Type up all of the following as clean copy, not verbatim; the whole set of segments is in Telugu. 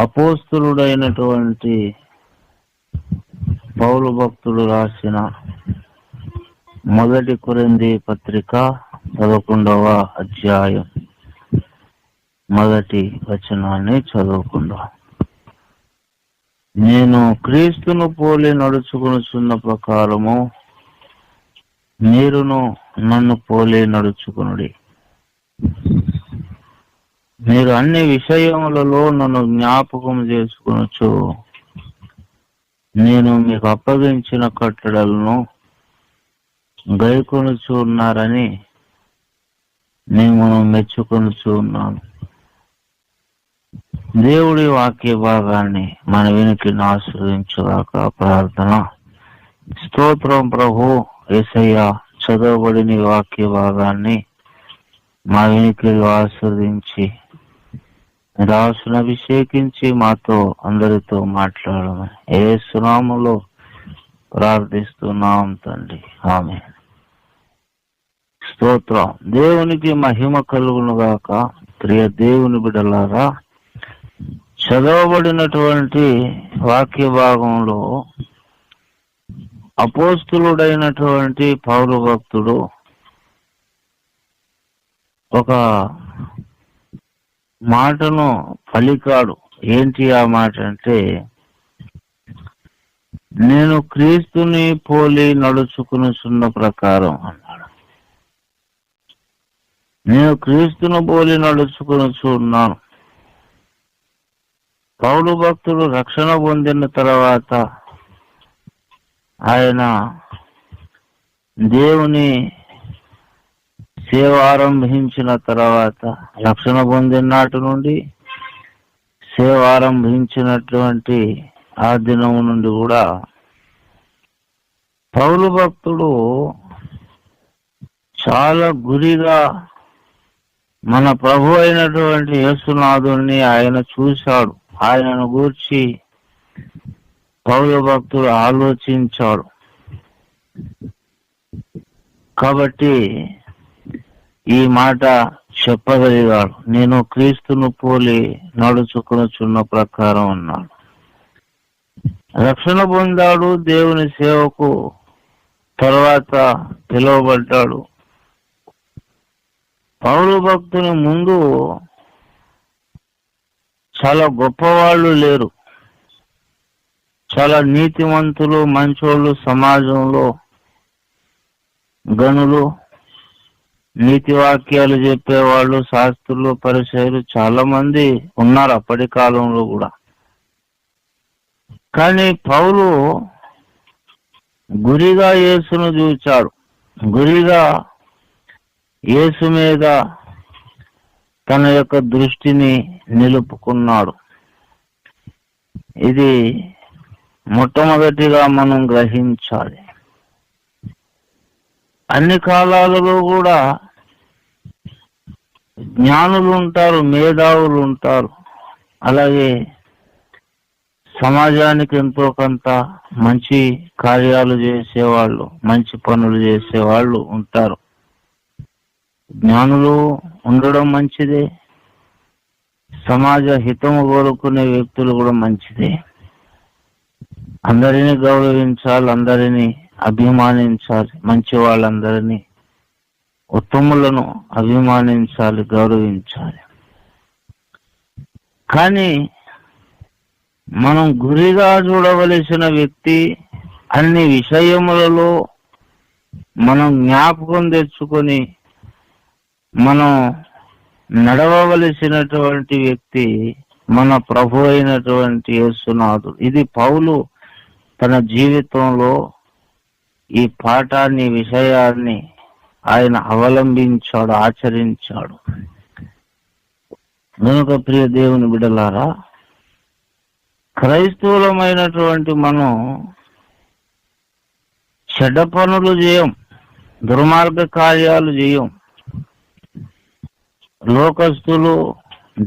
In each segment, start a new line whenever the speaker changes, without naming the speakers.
అపోస్తలుడైనటువంటి పౌలు భక్తుడు రాసిన మొదటి కొరింథీ పత్రిక 11వ అధ్యాయం మొదటి వచనాన్ని చదువుకుందాం. నేను క్రీస్తును పోలి నడుచుకొనుచున్న ప్రకారము మీరును నన్ను పోలి నడుచుకొనుడి. మీరు అన్ని విషయములలో నన్ను జ్ఞాపకం చేసుకొనొచ్చు నేను మీకు అప్పగించిన కట్టడలను గైకొనుచు ఉన్నారని నేను మెచ్చుకొనుచు ఉన్నాను. దేవుడి వాక్య భాగాన్ని మన వినికిని ఆశ్రయించుగాక. ప్రార్థన. స్తోత్రం ప్రభు యేసయ్య, చదవబడిన వాక్య భాగాన్ని మా వినికిలో ఆస్వాదించి రాసును అభిషేకించి మాతో అందరితో మాట్లాడమని యేసు నామములో ప్రార్థిస్తున్నాం తండ్రి, ఆమేన్. స్తోత్రం. దేవునికి మహిమ కలుగును గాక. ప్రియ దేవుని బిడ్డలారా, చదవబడినటువంటి వాక్య భాగంలో అపోస్తలుడైనటువంటి పౌలు భక్తుడు ఒక మాటను పలికాడు. ఏంటి ఆ మాట అంటే, నేను క్రీస్తుని పోలి నడుచుకునుచున్న ప్రకారం అన్నాడు. నేను క్రీస్తును పోలి నడుచుకునుచు ఉన్నాను. పౌలు భక్తుడు రక్షణ పొందిన తర్వాత ఆయన దేవుని సేవ ఆరంభించిన తర్వాత, రక్షణ పొందిన నాటి నుండి సేవ ఆరంభించినటువంటి ఆ దినం నుండి కూడా పౌలు భక్తుడు చాలా గురిగా మన ప్రభు అయినటువంటి యేసునాథుని ఆయన చూశాడు. ఆయనను గూర్చి పౌలు భక్తుడు ఆలోచించాడు. కాబట్టి ఈ మాట చెప్పగలిగాడు. నేను క్రీస్తును పోలి నడుచుకునుచున్న ప్రకారం అన్నాడు. రక్షణ పొందాడు, దేవుని సేవకు తర్వాత పిలువబడ్డాడు. పౌలు భక్తుని ముందు చాలా గొప్పవాళ్ళు లేరు. చాలా నీతిమంతులు, మంచోళ్ళు, సమాజంలో గనులు, నీతి వాక్యాలు చెప్పేవాళ్ళు, శాస్త్రులు, పరిసయ్యులు చాలా మంది ఉన్నారు అప్పటి కాలంలో కూడా. కానీ పౌలు గురిగా యేసును చూచాడు. గురిగా యేసు మీద తన యొక్క దృష్టిని నిలుపుకున్నాడు. ఇది మొట్టమొదటిగా మనం గ్రహించాలి. అన్ని కాలాలలో కూడా జ్ఞానులు ఉంటారు, మేధావులు ఉంటారు, అలాగే సమాజానికి ఎంతో కొంత మంచి కార్యాలు చేసేవాళ్ళు, మంచి పనులు చేసేవాళ్ళు ఉంటారు. జ్ఞానులు ఉండడం మంచిదే, సమాజ హితము కోరుకునే వ్యక్తులు కూడా మంచిదే. అందరినీ గౌరవించాలి, అందరినీ అభిమానించాలి, మంచి వాళ్ళందరినీ, ఉత్తములను అభిమానించాలి, గౌరవించాలి. కానీ మనం గురిగా చూడవలసిన వ్యక్తి అన్ని విషయములలో మనం జ్ఞాపకం తెచ్చుకొని మనం నడవవలసినటువంటి వ్యక్తి మన ప్రభు అయినటువంటి యేసునాథుడు. ఇది పౌలు తన జీవితంలో ఈ పాఠాన్ని, విషయాన్ని ఆయన అవలంబించాడు, ఆచరించాడు. కనుక ప్రియ దేవుని బిడ్డలారా, క్రైస్తవులమైనటువంటి మనం చెడ్డ పనులు చేయం, దుర్మార్గ కార్యాలు చేయం. లోకస్తులు,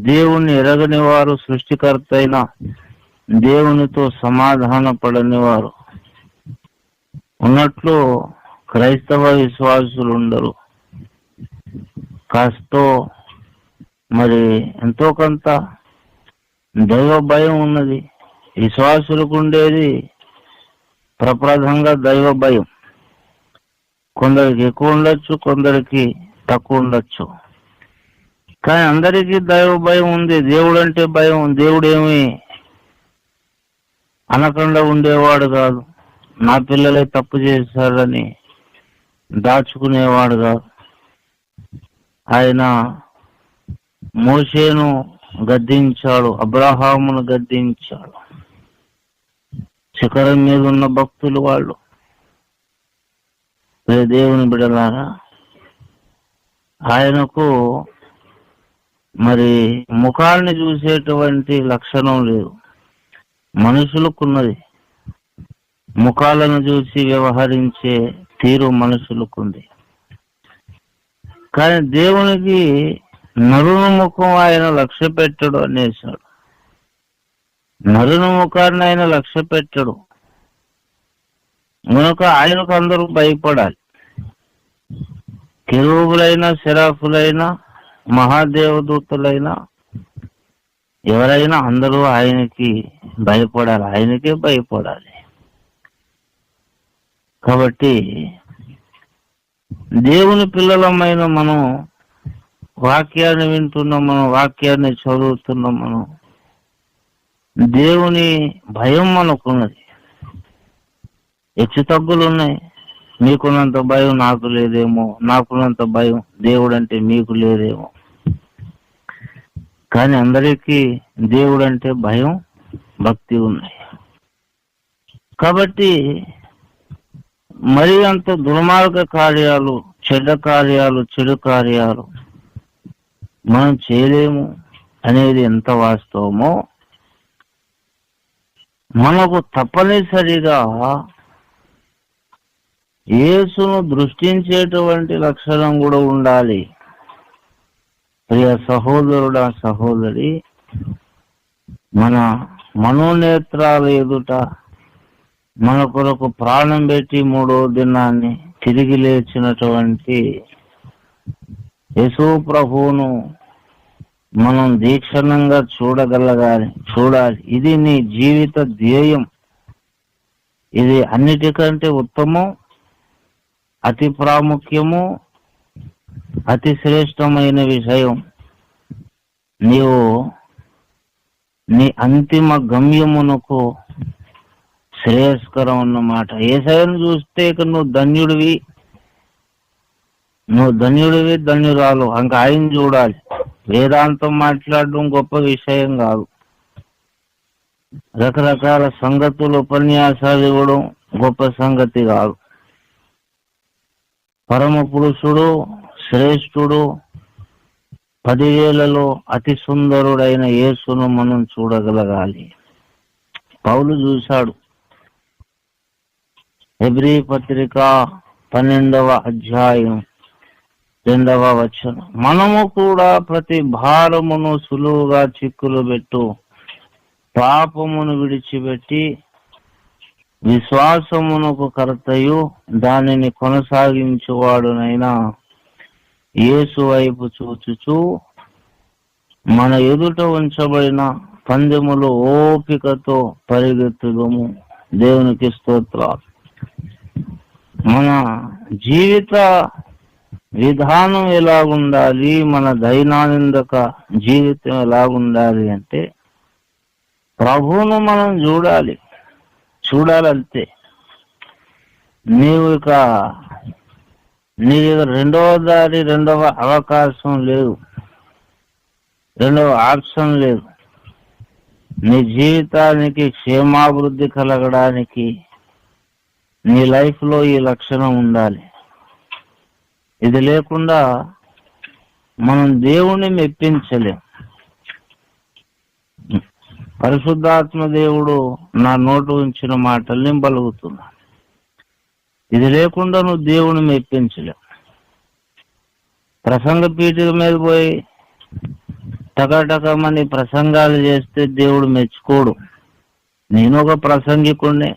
దేవుణ్ణి ఎరగని వారు, సృష్టికర్త అయిన దేవునితో సమాధాన పడని వారు ఉన్నట్లు క్రైస్తవ విశ్వాసులు ఉండరు. కాస్తో మరి ఎంతో కొంత దైవ భయం ఉన్నది. విశ్వాసులకు ఉండేది ప్రప్రదంగా దైవ భయం. కొందరికి ఎక్కువ ఉండొచ్చు, కొందరికి తక్కువ ఉండొచ్చు, కానీ అందరికీ దైవ భయం ఉంది. దేవుడు అంటే భయం. దేవుడు ఏమి అనకుండా ఉండేవాడు కాదు. నా పిల్లలే తప్పు చేశారని దాచుకునేవాడు కాదు. ఆయన మోషేను గద్దించాడు, అబ్రహామును గద్దించాడు. శిఖరం మీద ఉన్న భక్తులు వాళ్ళు. దేవుని బిడ్డలారా, ఆయనకు మరి ముఖాన్ని చూసేటువంటి లక్షణం లేదు. మనుషులకున్నది. ముఖాలను చూసి వ్యవహరించే తీరు మనుషులకుంది. కానీ దేవునికి నరుని ముఖం ఆయన లక్ష్య పెట్టడు అనేసాడు. నరుని ముఖాన్ని ఆయన లక్ష్య పెట్టడు కనుక ఆయనకు అందరూ భయపడాలి. కెరూబులైనా, శరాఫులైనా, మహాదేవదూతలైనా, ఎవరైనా అందరూ ఆయనకి భయపడాలి, ఆయనకే భయపడాలి. కాబట్టి దేవుని పిల్లలమైన మనం వాక్యాన్ని వింటున్నాం, మనం వాక్యాన్ని చదువుతున్నాం, మనం దేవుని భయం మనకున్నది. హెచ్చు తగ్గులు ఉన్నాయి. మీకున్నంత భయం నాకు లేదేమో, నాకున్నంత భయం దేవుడు అంటే మీకు లేదేమో. కానీ అందరికీ దేవుడు అంటే భయం, భక్తి ఉన్నాయి. కాబట్టి మరి అంత దుర్మార్గ కార్యాలు, చెడు కార్యాలు మనం చేయలేము అనేది ఎంత వాస్తవమో, మనకు తప్పనిసరిగా యేసును దృష్టించేటువంటి లక్షణం కూడా ఉండాలి. ప్రియ సహోదరుడా, సహోదరి, మన మనోనేత్రాల ఎదుట మన కొరకు ప్రాణం పెట్టి 3వ దినాన్ని తిరిగి లేచినటువంటి యేసు ప్రభువును మనం దీక్షణంగా చూడాలి. ఇది నీ జీవిత ధ్యేయం. ఇది అన్నిటికంటే ఉత్తమం, అతి ప్రాముఖ్యము, అతి శ్రేష్టమైన విషయం. నీవు నీ అంతిమ గమ్యమునకు శ్రేయస్కరం అన్నమాట. యేసయ్యను చూస్తే ఇక నువ్వు ధన్యుడివి, ధన్యురాలు. ఇంకా ఆయన చూడాలి. వేదాంతం మాట్లాడడం గొప్ప విషయం కాదు. రకరకాల సంగతులు, ఉపన్యాసాలు ఇవ్వడం గొప్ప సంగతి కాదు. పరమ పురుషుడు, శ్రేష్ఠుడు, 10,000లో అతి సుందరుడైన యేసును మనం చూడగలగాలి. పౌలు చూశాడు. హెబ్రీ పత్రిక 12వ అధ్యాయం 2వ వచనం, మనము కూడా ప్రతి భారమును సులువుగా చిక్కులు పెట్టు పాపమును విడిచిపెట్టి విశ్వాసమునకు కర్తయు దానిని కొనసాగించువాడునైనా యేసు వైపు చూచుచు మన ఎదుట ఉంచబడిన పందెములు ఓపికతో పరిగెత్తుదము. దేవునికి స్తోత్రాలు. మన జీవిత విధానం ఎలాగుండాలి, మన దైనందిక జీవితం ఎలాగుండాలి అంటే ప్రభువును మనం చూడాలంతే. నీకు రెండవ దారి, రెండవ అవకాశం లేదు, రెండవ ఆప్షన్ లేదు. నీ జీవితానికి క్షేమాభివృద్ధి కలగడానికి నీ లైఫ్లో ఈ లక్షణం ఉండాలి. ఇది లేకుండా మనం దేవుణ్ణి మెప్పించలేం. పరిశుద్ధాత్మ దేవుడు నా నోటు ఉంచిన మాటల్ని పలుకుతున్నా. ఇది లేకుండా నువ్వు దేవుని మెప్పించలేవు. ప్రసంగ పీఠిక మీద పోయి టకటకమని ప్రసంగాలు చేస్తే దేవుడు మెచ్చుకోడు. నేను ఒక ప్రసంగికుడినే.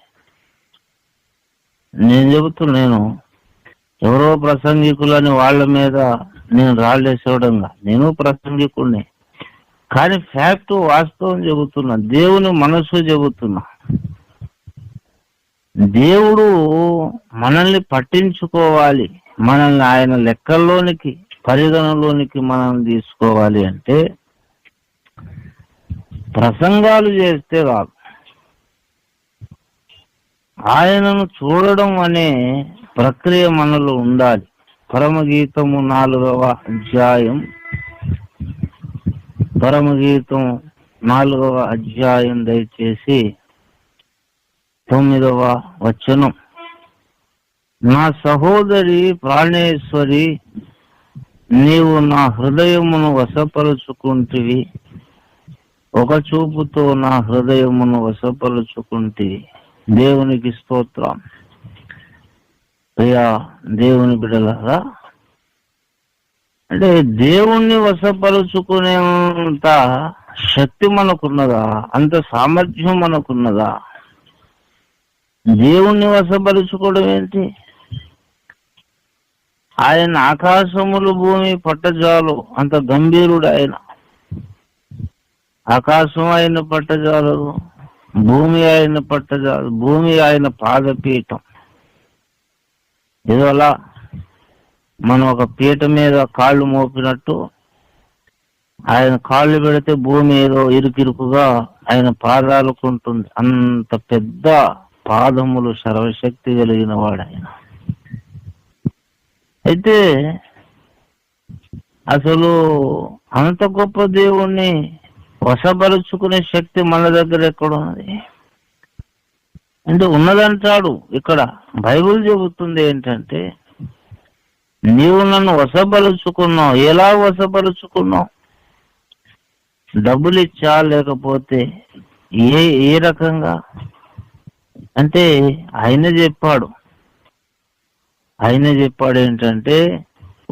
నేను ఎవరో ప్రసంగికులని వాళ్ళ మీద నేను రాళ్ళేసేవడంగా, నేను ప్రసంగికుడిని. కానీ ఫ్యాక్ట్ వాస్తవం చెబుతున్నా, దేవుని మనసు చెబుతున్నా. దేవుడు మనల్ని పట్టించుకోవాలి, మనల్ని ఆయన లెక్కల్లోనికి పరిగణలోనికి మనం తీసుకోవాలి అంటే ప్రసంగాలు చేస్తే కాదు, ఆయనను చూడడం అనే ప్రక్రియ మనలో ఉండాలి. పరమగీతము 4వ అధ్యాయం, పరమగీతం 4వ అధ్యాయం దయచేసి 9వ వచనం. నా సహోదరి ప్రాణేశ్వరి, నీవు నా హృదయమును వశపరుచుకుంటివి, ఒక చూపుతో నా హృదయమును వశపరుచుకుంటివి. దేవునికి స్తోత్రం. ప్రియా దేవుని బిడ్డలారా, అంటే దేవుణ్ణి వశపరుచుకునేంత శక్తి మనకున్నదా? అంత సామర్థ్యం మనకున్నదా? దేవుణ్ణి వశపరుచుకోవడం ఏంటి? ఆయన ఆకాశములు భూమి పట్టజాలు, అంత గంభీరుడు ఆయన. ఆకాశం ఆయన పట్టజాలు, భూమి ఆయన పట్టజాలు, భూమి ఆయన పాదపీఠం. ఏదో అలా మనం ఒక పీట మీద కాళ్ళు మోపినట్టు ఆయన కాళ్ళు పెడితే భూమి ఏదో ఇరుకిరుకుగా ఆయన పాదాలకుంటుంది. అంత పెద్ద పాదములు, సర్వశక్తి కలిగిన వాడు ఆయన. అయితే అసలు అంత గొప్ప దేవుణ్ణి వశపరుచుకునే శక్తి మన దగ్గర ఎక్కడున్నది అంటే ఉన్నదంటాడు. ఇక్కడ బైబిల్ చెబుతుంది ఏంటంటే, నీవు నన్ను వశపరుచుకున్నావు. ఎలా వశపరుచుకున్నావు? డబ్బులు ఇచ్చా, లేకపోతే ఏ రకంగా అంటే ఆయన చెప్పాడు ఏంటంటే,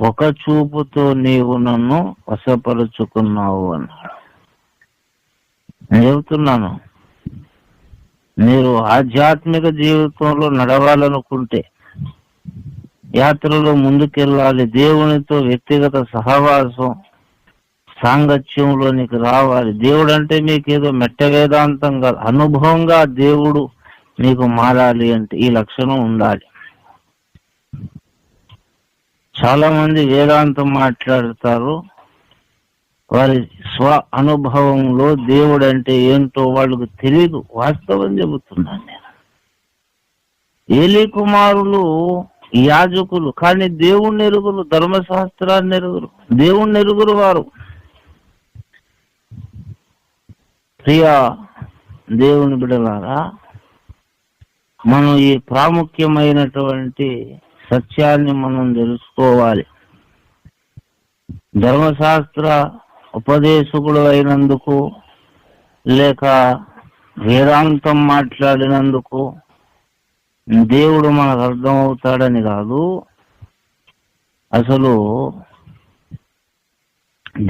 ఒక చూపుతో నీవు నన్ను వశపరుచుకున్నావు అన్నాడు. నేను చెబుతున్నాను, మీరు ఆధ్యాత్మిక జీవితంలో నడవాలనుకుంటే, యాత్రలో ముందుకెళ్ళాలి, దేవునితో వ్యక్తిగత సహవాసం సాంగత్యంలోనికి రావాలి. దేవుడు అంటే మీకు ఏదో మెట్ట వేదాంతం కాదు, అనుభవంగా దేవుడు మీకు మారాలి అంటే ఈ లక్షణం ఉండాలి. చాలా మంది వేదాంతం మాట్లాడతారు, వారి స్వ అనుభవంలో దేవుడు అంటే ఏంటో వాళ్ళకు తెలియదు. వాస్తవం చెబుతున్నాను నేను. ఏలీ కుమారులు యాజకులు, కానీ దేవుణ్ణి ఎరుగురు, ధర్మశాస్త్రాన్ని ఎరుగురు, దేవుణ్ణి ఎరుగురు వారు. ప్రియా దేవుని బిడ్డలారా, మనం ఈ ప్రాముఖ్యమైనటువంటి సత్యాన్ని మనం తెలుసుకోవాలి. ధర్మశాస్త్ర ఉపదేశకుడు అయినందుకు, లేక వేదాంతం మాట్లాడినందుకు దేవుడు మనకు అర్థమవుతాడని కాదు. అసలు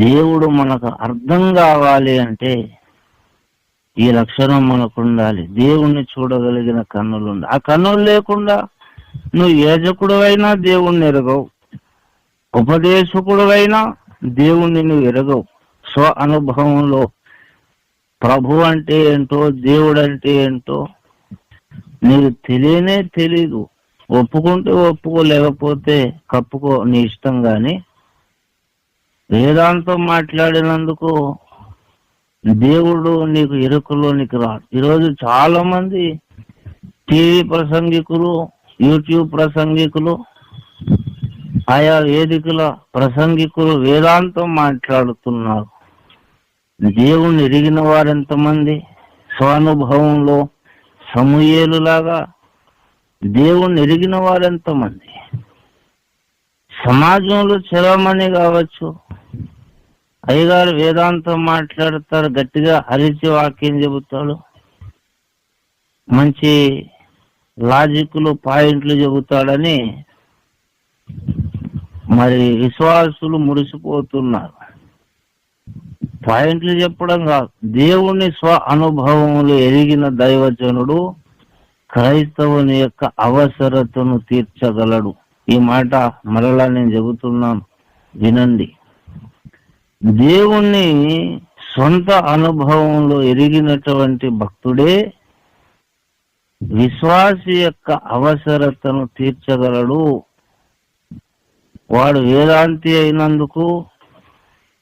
దేవుడు మనకు అర్థం కావాలి అంటే ఈ లక్షణం మనకు ఉండాలి. దేవుణ్ణి చూడగలిగిన కన్నులు ఉండాలి. ఆ కన్నులు లేకుండా నువ్వు యాజకుడు అయినా దేవుణ్ణి ఎరగవు, ఉపదేశకుడు అయినా దేవుణ్ణి నువ్వు ఎరగవు. స్వ అనుభవంలో ప్రభు అంటే ఏంటో, దేవుడు అంటే ఏంటో నీకు తెలియనే తెలీదు. ఒప్పుకుంటే ఒప్పుకో, లేకపోతే కప్పుకో, నీ ఇష్టం. కానీ వేదాంతం మాట్లాడినందుకు దేవుడు నీకు ఎరుకలోనికి రాడు. ఈరోజు చాలా మంది టీవీ ప్రసంగికులు, యూట్యూబ్ ప్రసంగికులు, ఆయా వేదికల ప్రసంగికులు వేదాంతం మాట్లాడుతున్నారు. దేవుణ్ణి ఎరిగిన వారెంతమంది? స్వానుభవంలో సమూయేలులాగా దేవుణ్ణి ఎరిగిన వారెంతమంది? సమాజంలో చరమణి కావచ్చు, అయ్యగారు వేదాంతం మాట్లాడతారు, గట్టిగా అరిచి వాక్యం చెబుతాడు, మంచి లాజిక్లు పాయింట్లు చెబుతాడని మరి విశ్వాసులు మురిసిపోతున్నారు. పాయింట్లు చెప్పడం కాదు, దేవుని స్వ అనుభవములు ఎరిగిన దైవజనుడు క్రైస్తవుని యొక్క అవసరతను తీర్చగలడు. ఈ మాట మరలా నేను చెబుతున్నాను, వినండి. దేవుణ్ణి సొంత అనుభవంలో ఎరిగినటువంటి భక్తుడే విశ్వాసి యొక్క అవసరతను తీర్చగలడు. వాడు వేదాంతి అయినందుకు,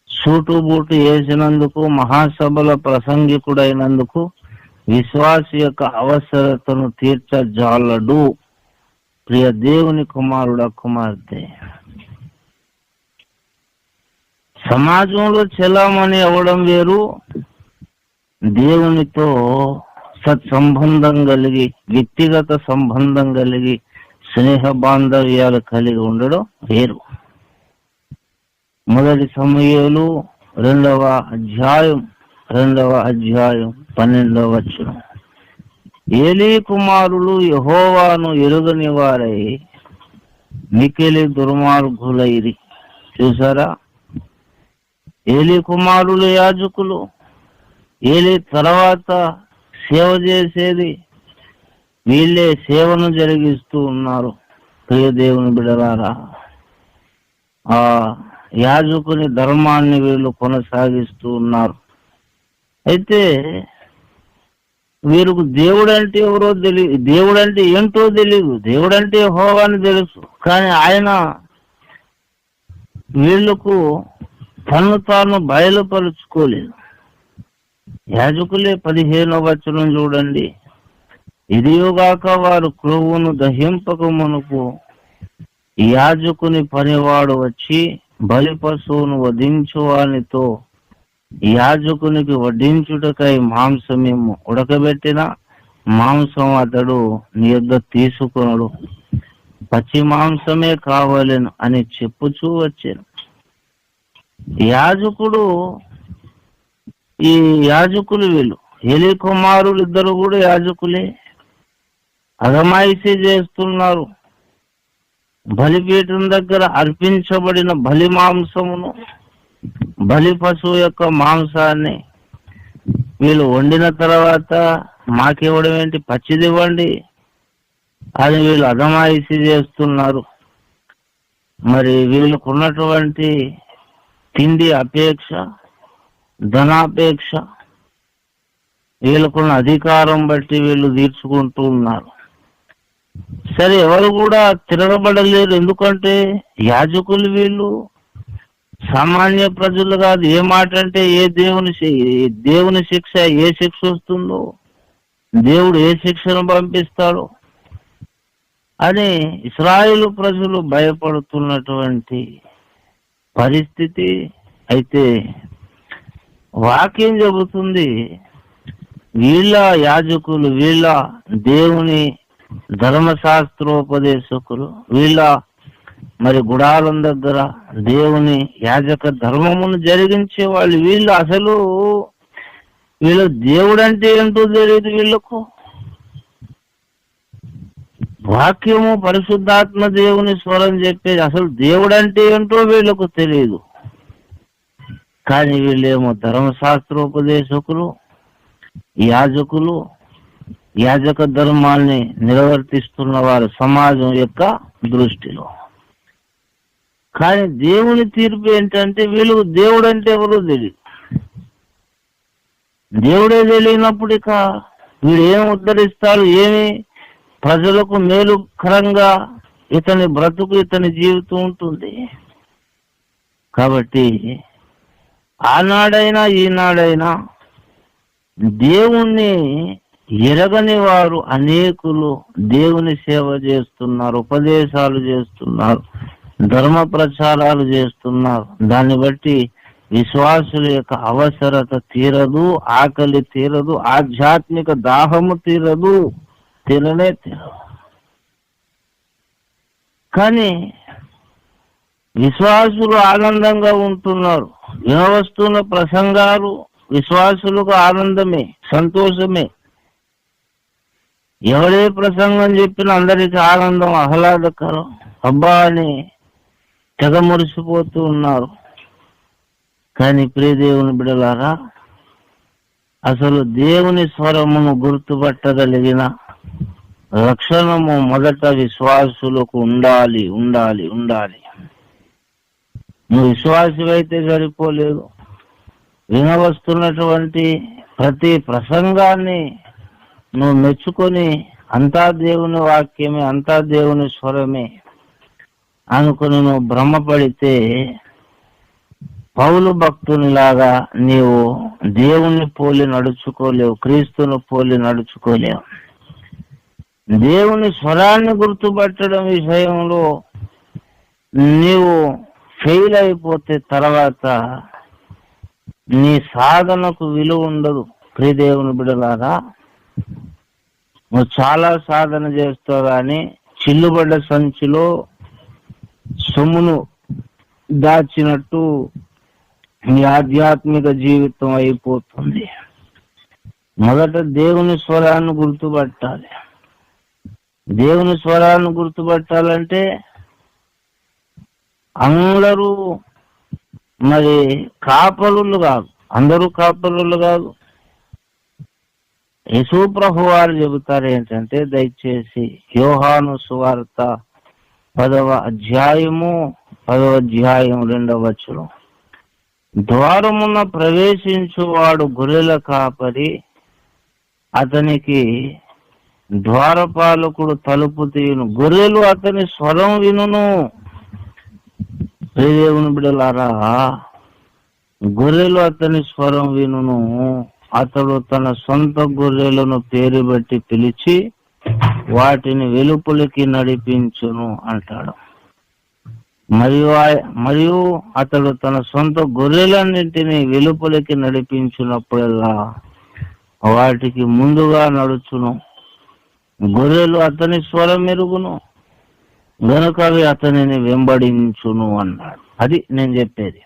సూటు బూటు వేసినందుకు, మహాసభల ప్రసంగికుడైనందుకు విశ్వాసి యొక్క అవసరతను తీర్చజాలడు. ప్రియ దేవుని కుమారుడ, కుమార్తె, సమాజంలో చెలామణి అవ్వడం వేరు, దేవునితో సత్సంబంధం కలిగి, వ్యక్తిగత సంబంధం కలిగి, స్నేహ బాంధవ్యాలు కలిగి ఉండడం వేరు. మొదటి సమూయేలు 2వ అధ్యాయం 12వ వచనం. ఏలీ కుమారులు యెహోవాను ఎరుగని వారై మిక్కిలి దుర్మార్గులైరి. చూసారా? ఏలీ కుమారులు యాజకులు, ఏలీ తర్వాత సేవ చేసేది వీళ్ళే సేవను జరిగిస్తూ ఉన్నారు. ప్రియ దేవుని బిడ్డలారా, ఆ యాజకుని ధర్మాన్ని వీళ్ళు కొనసాగిస్తూ ఉన్నారు. అయితే వీరికి దేవుడు అంటే ఎవరో తెలియదు, దేవుడు అంటే ఏంటో తెలియదు. దేవుడు అంటే యెహోవా అని తెలుసు, కానీ ఆయన వీళ్లకు తను తాను బయలుపరుచుకోలేదు. యాజకులే 15వ వచనం చూడండి. ఇదియోగాక వారు క్రొవ్వును దహింపక మునుపు యాజకుని పనివాడు వచ్చి బలి పశువును వధించువానితో యాజకునికి వడ్డించుటకై మాంసమేమో ఉడకబెట్టిన మాంసం అతడు నీ యొద్ద తీసుకొనడు, పచ్చి మాంసమే కావాలను అని చెప్పుచూ వచ్చాను. ఈ యాజకులు వీళ్ళు ఏలీ కుమారులు ఇద్దరు కూడా యాజకులే. అగమాయిషీ చేస్తున్నారు. బలిపీఠం దగ్గర అర్పించబడిన బలి మాంసమును, బలి పశువు యొక్క మాంసాన్ని వీళ్ళు వండిన తర్వాత మాకివ్వడం ఏంటి, పచ్చిది ఇవ్వండి అని వీళ్ళు అగమాయిషీ చేస్తున్నారు. మరి వీళ్ళకున్నటువంటి తిండి అపేక్ష, ధనాపేక్ష, వీళ్ళకున్న అధికారం బట్టి వీళ్ళు తీర్చుకుంటూ ఉన్నారు. సరే, ఎవరు కూడా తిరగబడలేరు. ఎందుకంటే యాజకులు వీళ్ళు సామాన్య ప్రజలు కాదు. ఏ మాట అంటే దేవుని శిక్ష, ఏ శిక్ష వస్తుందో, దేవుడు ఏ శిక్షను పంపిస్తాడో అని ఇశ్రాయేలు ప్రజలు భయపడుతున్నటువంటి పరిస్థితి. అయితే వాక్యం చెబుతుంది, వీళ్ళ యాజకులు, వీళ్ళ దేవుని ధర్మశాస్త్రోపదేశకులు, వీళ్ళ మరి గుడారం దగ్గర దేవుని యాజక ధర్మమును జరిగించే వాళ్ళు, వీళ్ళు అసలు వీళ్ళు దేవుడు అంటే ఏంటో తెలియదు. వీళ్ళకు వాక్యము పరిశుద్ధాత్మ దేవుని స్వరం చెప్పేది, అసలు దేవుడు అంటే ఏంటో వీళ్ళకు తెలియదు. కానీ వీళ్ళేమో ధర్మశాస్త్రోపదేశకులు, యాజకులు, యాజక ధర్మాన్ని నిర్వర్తిస్తున్న వారు సమాజం యొక్క దృష్టిలో. కానీ దేవుని తీర్పు ఏంటంటే వీళ్ళకు దేవుడు అంటే ఎవరో తెలియదు. దేవుడే తెలియనప్పుడు ఇక వీడు ఏం ఉద్ధరిస్తారు, ఏమి ప్రజలకు మేలుకరంగా ఇతని బ్రతుకు, ఇతని జీవితం ఉంటుంది. కాబట్టి ఆనాడైనా ఈనాడైనా దేవుణ్ణి ఎరగని వారు అనేకులు దేవుని సేవ చేస్తున్నారు, ఉపదేశాలు చేస్తున్నారు, ధర్మ ప్రచారాలు చేస్తున్నారు. దాన్ని బట్టి విశ్వాసుల యొక్క అవసరత తీరదు, ఆకలి తీరదు, ఆధ్యాత్మిక దాహము తీరదు, తీరనే తీరదు. కానీ విశ్వాసులు ఆనందంగా ఉంటున్నారు. వినవస్తున్న ప్రసంగాలు విశ్వాసులకు ఆనందమే, సంతోషమే. ఎవరే ప్రసంగం చెప్పినా అందరికి ఆనందం, ఆహ్లాదకరం, అబ్బా అని తెగ మురిసిపోతూ ఉన్నారు. కానీ ప్రియ దేవుని బిడ్డలారా, అసలు దేవుని స్వరమును గుర్తుపట్టగలిగిన లక్షణము మొదట విశ్వాసులకు ఉండాలి. నువ్వు విశ్వాసమైతే సరిపోలేదు, వినవస్తున్నటువంటి ప్రతి ప్రసంగాన్ని నువ్వు మెచ్చుకొని అంతా దేవుని వాక్యమే, అంతా దేవుని స్వరమే అనుకుని నువ్వు భ్రమపడితే పౌలు భక్తునిలాగా నీవు దేవుని పోలి నడుచుకోలేవు, క్రీస్తుని పోలి నడుచుకోలేవు. దేవుని స్వరాన్ని గుర్తుపట్టడం విషయంలో నీవు ఫెయిల్ అయిపోతే తర్వాత నీ సాధనకు విలువ ఉండదు. ప్రియ దేవుని బిడ్డలారా, నువ్వు చాలా సాధన చేస్తావు కానీ చిల్లుబడ్డ సంచిలో సొమ్మును దాచినట్టు నీ ఆధ్యాత్మిక జీవితం అయిపోతుంది. మొదట దేవుని స్వరాన్ని గుర్తుపట్టాలి. దేవుని స్వరాన్ని గుర్తుపట్టాలంటే అందరూ మరి కాపరులు కాదు, అందరూ కాపరులు కాదు. యేసు ప్రభు వారు చెబుతారు ఏంటంటే, దయచేసి యోహాను సువార్త 10వ అధ్యాయము 2వ వచనం, ద్వారమున ప్రవేశించువాడు గొర్రెల కాపరి, అతనికి ద్వారపాలకుడు తలుపు తీయును, గొర్రెలు అతని స్వరం వినును. దేవుని బిడ్డలారా, గొర్రెలు అతని స్వరం వినును. అతడు తన సొంత గొర్రెలను పేరు బట్టి పిలిచి వాటిని వెలుపలికి నడిపించును అంటాడు. మరియు అతడు తన సొంత గొర్రెలన్నింటినీ వెలుపలికి నడిపించినప్పుడల్లా వాటికి ముందుగా నడుచును. గొర్రెలు అతని స్వరం ఎరుగును గనుక అవి అతనిని వెంబడించును అన్నాడు. అది నేను చెప్పేది.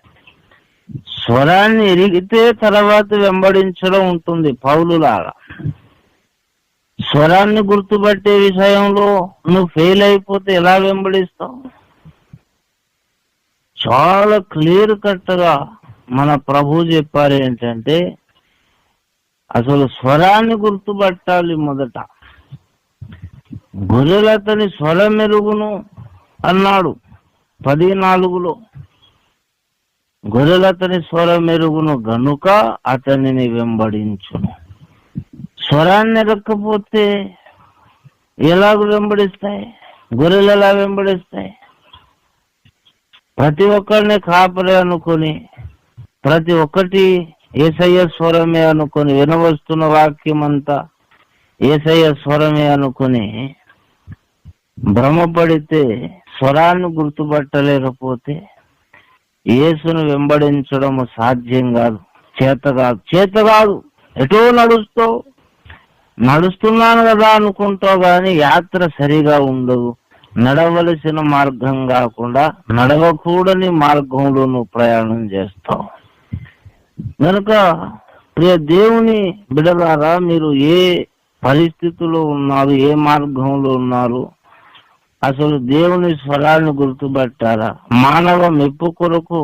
స్వరాన్ని ఎరిగితే తర్వాత వెంబడించడం ఉంటుంది. పౌలులాగా స్వరాన్ని గుర్తుపట్టే విషయంలో నువ్వు ఫెయిల్ అయిపోతే ఎలా వెంబడిస్తావు? చాలా క్లియర్ కట్గా మన ప్రభు చెప్పారు ఏంటంటే, అసలు స్వరాన్ని గుర్తుపట్టాలి. మొదట గొర్రెలతని స్వరం మెరుగును అన్నాడు 14లో. గొర్రెలతని స్వరం మెరుగును గనుక అతనిని వెంబడించును. స్వరాన్ని ఎరక్కపోతే ఎలాగ వెంబడిస్తాయి? గొర్రెలు ఎలా వెంబడిస్తాయి? ప్రతి ఒక్కరిని కాపరి అనుకొని, ప్రతి ఒక్కటి యేసయ్య స్వరమే అనుకొని, వినవస్తున్న వాక్యం అంతా యేసయ్య స్వరమే అనుకొని భ్రమపడితే, స్వరాన్ని గుర్తుపట్టలేకపోతే యేసును వెంబడించడం సాధ్యం కాదు, చేత కాదు. ఎటో నడుస్తున్నాను కదా అనుకుంటావు కానీ యాత్ర సరిగా ఉండదు. నడవలసిన మార్గం కాకుండా నడవకూడని మార్గంలో నువ్వు ప్రయాణం చేస్తావు. కనుక ప్రియ దేవుని బిడలారా, మీరు ఏ పరిస్థితిలో ఉన్నారు, ఏ మార్గంలో ఉన్నారు, అసలు దేవుని స్వరాన్ని గుర్తుపట్టారా? మానవ మెప్పు కొరకు,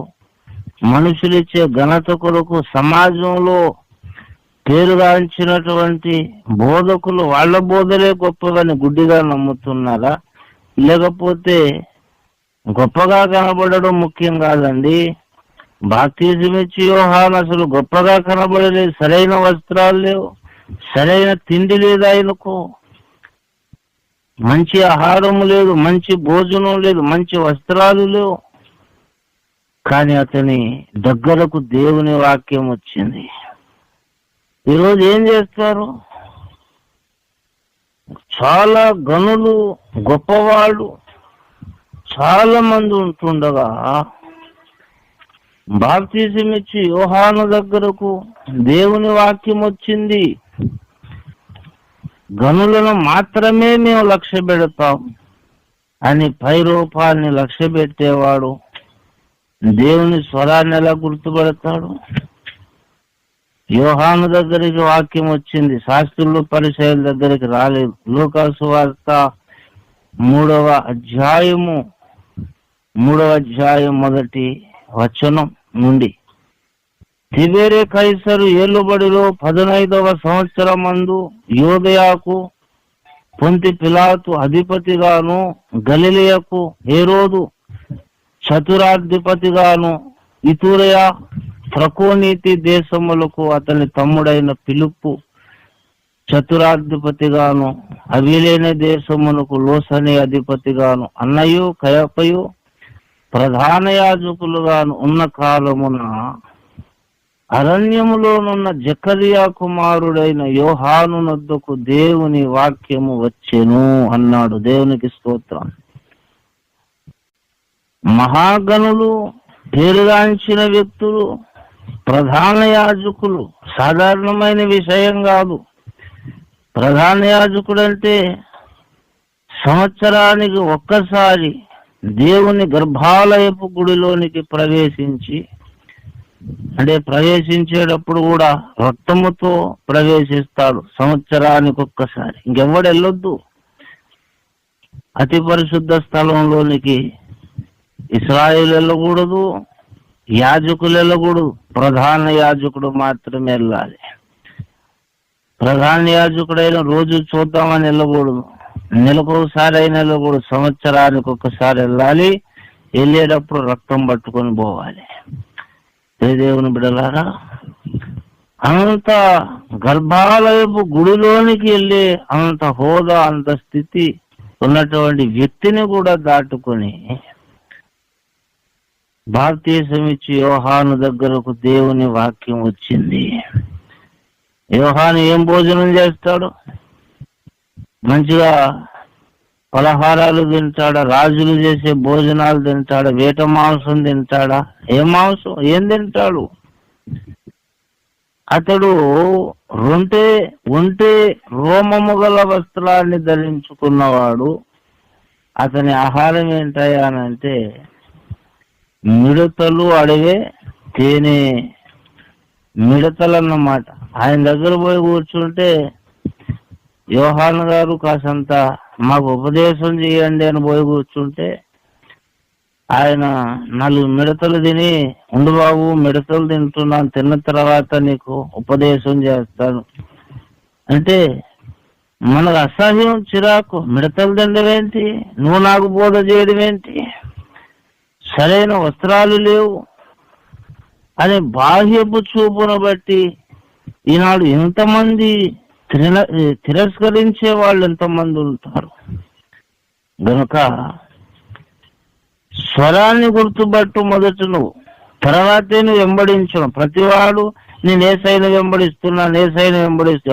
మనుషులిచ్చే ఘనత కొరకు సమాజంలో పేరుగాంచినటువంటి బోధకులు వాళ్ళ బోధలే గొప్పగాని గుడ్డిగా నమ్ముతున్నారా? లేకపోతే గొప్పగా కనబడడం ముఖ్యం కాదండి. బాప్తిజం ఇచ్చి యోహాను అసలు గొప్పగా కనబడలేదు. సరైన వస్త్రాలు లేవు, సరైన తిండి లేదు, ఆయనకు మంచి ఆహారం లేదు, మంచి భోజనం లేదు, మంచి వస్త్రాలు లేవు. కానీ అతని దగ్గరకు దేవుని వాక్యం వచ్చింది. ఈరోజు ఏం చేస్తారు? చాలా గనులు, గొప్పవాళ్ళు చాలా మంది ఉంటుండగా బాప్తిజం ఇచ్చి యోహాను దగ్గరకు దేవుని వాక్యం వచ్చింది. గనులను మాత్రమే మేము లక్ష్య పెడతాం అని పై రూపాన్ని లక్ష్య పెట్టేవాడు దేవుని స్వరాన్ని ఎలా గుర్తుపడతాడు? యోహాను దగ్గరికి వాక్యం వచ్చింది, శాస్త్రులు పరిసయ్యుల దగ్గరికి రాలేదు. లూకా సువార్త 3వ అధ్యాయము 1వ వచనం నుండి, తిబెరే కైసరు ఏలుబడిలో 15వ సంవత్సరమందు యోదయాకు పొంతి పిలాతు అధిపతిగాను, గలిలయకు హేరోదు చతురాధిపతిగాను, ఇతూరయ త్రకోనీతి దేశములకు అతని తమ్ముడైన పిలుపు చతురాధిపతిగాను, అవిలేని దేశమునకు లోసని అధిపతిగాను, అన్నయు కయపయు ప్రధాన యాజకులుగాను ఉన్న కాలమున అరణ్యములోనున్న జకరియా కుమారుడైన యోహాను నొద్దకు దేవుని వాక్యము వచ్చెను అన్నాడు. దేవునికి స్తోత్రం. మహాగణులు, పేరుగాంచిన వ్యక్తులు, ప్రధాన యాజకులు సాధారణమైన విషయం కాదు. ప్రధాన యాజకుడు అంటే సంవత్సరానికి ఒక్కసారి దేవుని గర్భాలయపు గుడిలోనికి ప్రవేశించి, అంటే ప్రవేశించేటప్పుడు కూడా రక్తముతో ప్రవేశిస్తాడు. సంవత్సరానికి ఒక్కసారి, ఇంకెవ్వడు వెళ్ళొద్దు. అతి పరిశుద్ధ స్థలంలోనికి ఇశ్రాయేలు వెళ్ళకూడదు, యాజకులు వెళ్ళకూడదు, ప్రధాన యాజకుడు మాత్రమే వెళ్ళాలి. ప్రధాన యాజకుడైన రోజు చూద్దామని వెళ్ళకూడదు, నెలకొకసారి అయినా వెళ్ళకూడదు, సంవత్సరానికి ఒక్కసారి వెళ్ళాలి. వెళ్ళేటప్పుడు రక్తం పట్టుకొని పోవాలి. దేవుని బిడ్డలారా, అంత గర్భాలయపు గుడిలోనికి వెళ్ళే అంత హోదా, అంత స్థితి ఉన్నటువంటి వ్యక్తిని కూడా దాటుకొని బాప్తీసం ఇచ్చి యోహాను దగ్గరకు దేవుని వాక్యం వచ్చింది. యోహాను ఏం భోజనం చేస్తాడు? మంచిగా పలహారాలు తింటాడా? రాజులు చేసే భోజనాలు తింటాడా? వేట మాంసం తింటాడా? ఏం తింటాడు? అతడు ఒంటే రోమము గల వస్త్రాన్ని ధరించుకున్నవాడు. అతని ఆహారం ఏంటంటే మిడతలు, అడవే తేనె, మిడతలు అన్నమాట. ఆయన దగ్గర పోయి కూర్చుంటే యోహాను గారు కాసంత మాకు ఉపదేశం చేయండి అని పోయి కూర్చుంటే ఆయన 4 మిడతలు తిని, ఉండు బాబు మిడతలు తింటున్నాను, తిన్న తర్వాత నీకు ఉపదేశం చేస్తాను అంటే మనకు అసహ్యం, చిరాకు. మిడతలు తినడమేంటి, నువ్వు నాకు బోధ చేయడం ఏంటి, సరైన వస్త్రాలు లేవు అనే బాహ్యపు చూపును బట్టి ఈనాడు ఎంతమంది తిరస్కరించే వాళ్ళు ఎంతమంది ఉంటారు. గనుక స్వరాన్ని గుర్తుపట్టు మొదట నువ్వు, తర్వాతే నువ్వు వెంబడించడం. ప్రతివాడు నేను యేసయ్యను వెంబడిస్తూ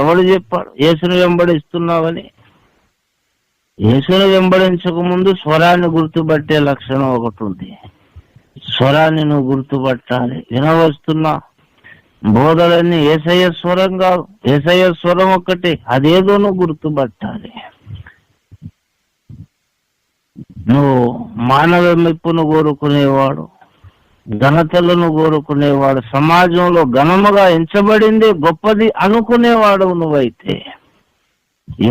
ఎవడు చెప్పాడు యేసును వెంబడిస్తున్నావని? యేసును వెంబడించక ముందు స్వరాన్ని గుర్తుపట్టే లక్షణం ఒకటి ఉంది. స్వరాన్ని నువ్వు గుర్తుపట్టాలి. వినవస్తున్న బోధలన్నీ యేసయ్య స్వరం కాదు, యేసయ్య స్వరం ఒక్కటే, అదేదో నువ్వు గుర్తుపట్టాలి. నువ్వు మానవ మెప్పును కోరుకునేవాడు, ఘనతలను కోరుకునేవాడు, సమాజంలో ఘనముగా ఎంచబడింది గొప్పది అనుకునేవాడు నువ్వైతే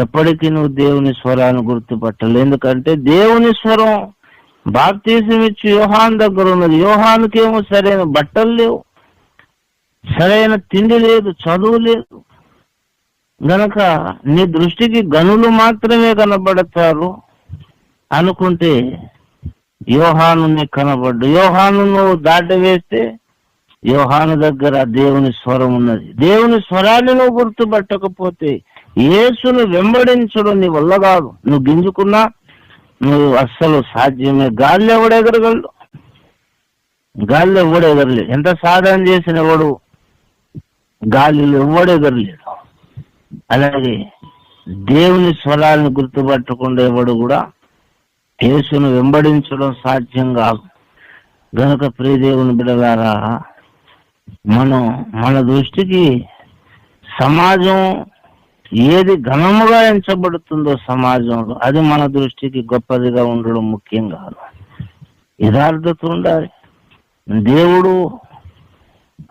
ఎప్పటికీ నువ్వు దేవుని స్వరాన్ని గుర్తుపట్టాలి. ఎందుకంటే దేవుని స్వరం బాప్తీసం ఇచ్చి యోహాను దగ్గర ఉన్నది. యోహానుకేమో సరైన బట్టలు లేవు, సరైన తిండి లేదు, చదువు లేదు. గనక నీ దృష్టికి గనులు మాత్రమే కనబడతారు అనుకుంటే యోహాను నీకు కనబడ్డు. యోహాను నువ్వు దాటవేస్తే యోహాను దగ్గర దేవుని స్వరం ఉన్నది. దేవుని స్వరాన్ని నువ్వు గుర్తుపట్టకపోతే యేసును వెంబడించడం నీ వల్ల కాదు. నువ్వు గింజుకున్నా నువ్వు అస్సలు సాధ్యమే. గాల్లో ఎవడెగరగలడు? గాల్లో ఎవడెగరలేడు. ఎంత సాధన చేసిన ఎవడు గాలిలో ఎవడెగరలేడు. అలాగే దేవుని స్వరాన్ని గుర్తుపట్టకుండా ఎవడు కూడా యేసును వెంబడించడం సాధ్యం కాదు. గనుక ప్రియ దేవుని బిడ్డలారా, మన దృష్టికి సమాజం ఏది ఘనముగా ఎంచబడుతుందో సమాజంలో అది మన దృష్టికి గొప్పదిగా ఉండడం ముఖ్యం కాదు. యథార్థత ఉండాలి. దేవుడు